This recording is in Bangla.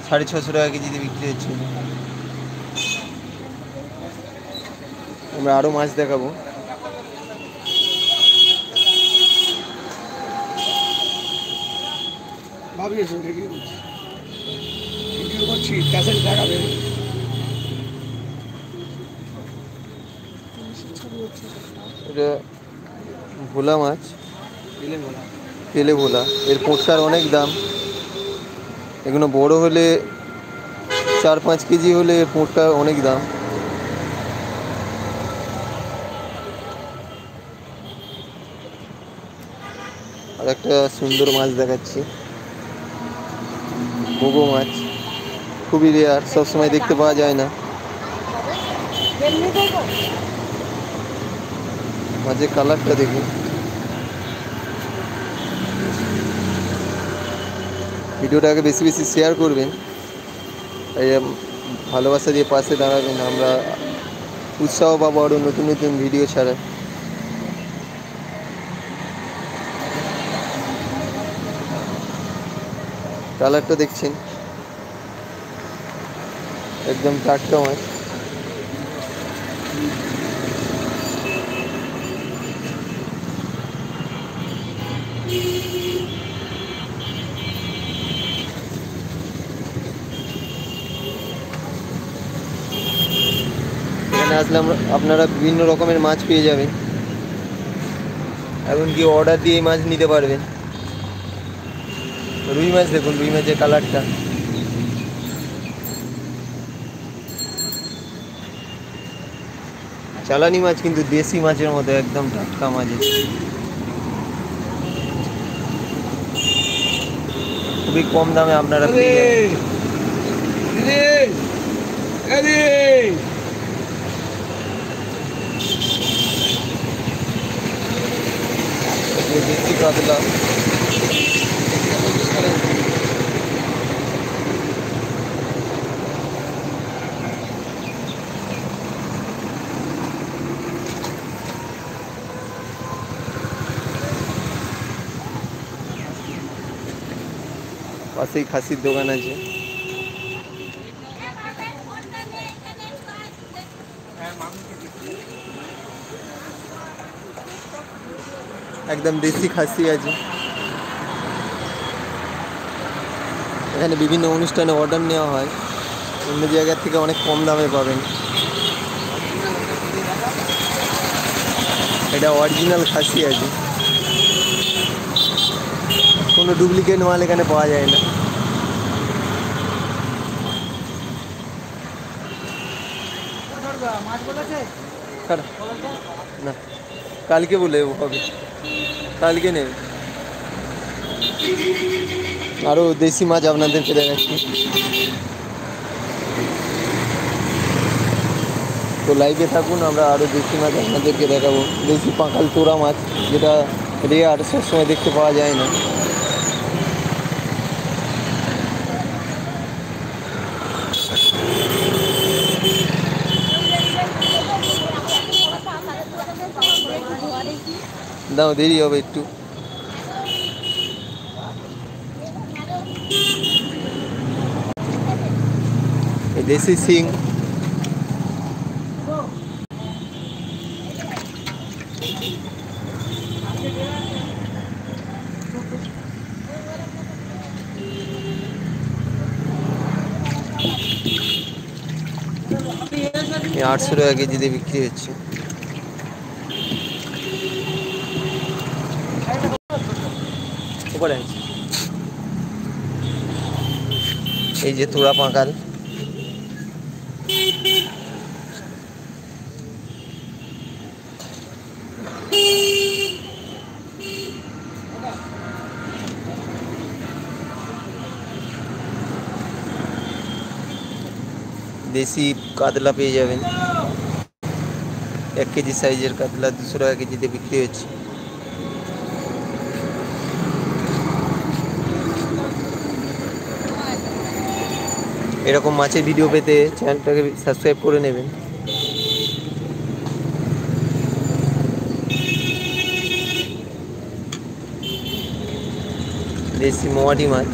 650 টাকা কেজিতে বিক্রি হচ্ছে। আমরা আরও মাছ দেখাবো। এটা ভোলা মাছ, পেলে ভোলা। এর পোটকার অনেক দাম। এগুলো বড় হলে 4-5 কেজি হলে এর পোটকা অনেক দাম। আর একটা সুন্দর মাছ দেখাচ্ছি, মোগো মাছ। খুবই রেয়ার, সবসময় দেখতে পাওয়া যায় না। মাছের কালারটা দেখুন। ভিডিওটাকে বেশি বেশি শেয়ার করবেন, এই ভালোবাসা দিয়ে পাশে দাঁড়াবেন। আমরা উৎসাহ পাবো আরও নতুন নতুন ভিডিও ছাড়া। কালারটা দেখছেন, একদম টাটকা মাছ। এখানে আসলে আপনারা বিভিন্ন রকমের মাছ পেয়ে যাবেন, এমনকি অর্ডার দিয়ে মাছ নিতে পারবেন। রুই মাছ দেখুন, রুই মাছের কালারটা। চালানি মাছ কিন্তু দেশি মাছের মতো একদম টাটকা মাছ। খুবই কম দামে আপনারা পেয়ে যাবেন। দেশি কাতলা, পাশেই খাসির দোকান আছে। একদম দেশি খাসি আছে। এখানে বিভিন্ন অনুষ্ঠানে অর্ডার নেওয়া হয়, অন্য জায়গার থেকে অনেক কম দামে পাবেন। এটা অরিজিনাল খাসি আছে, কোনো ডুপ্লিকেট মাল এখানে পাওয়া যায় না। না, কালকে বলে হবে, কালকে নেবে। আরও দেশি মাছ আপনাদেরকে দেখাচ্ছি। তো লাইভে থাকুন, আমরা আরও দেশি মাছ আপনাদেরকে দেখাবো। দেশি পাঁকাল তোরা মাছ, যেটা রেয়ার, সবসময় দেখতে পাওয়া যায় না। দাও, দেরি হবে একটু। দেশি শিং, 800 টাকা কেজিতে বিক্রি হচ্ছে। এই যে তোড়া পাঁকাল, দেশি কাতলা পেয়ে যাবেন। 1 কেজি সাইজের কাতলা 200 টাকা কেজিতে বিক্রি হচ্ছে। এরকম মাছের ভিডিও পেতে চ্যানেলটাকে সাবস্ক্রাইব করে নেবেন। দেশি মোয়াটি মাছ।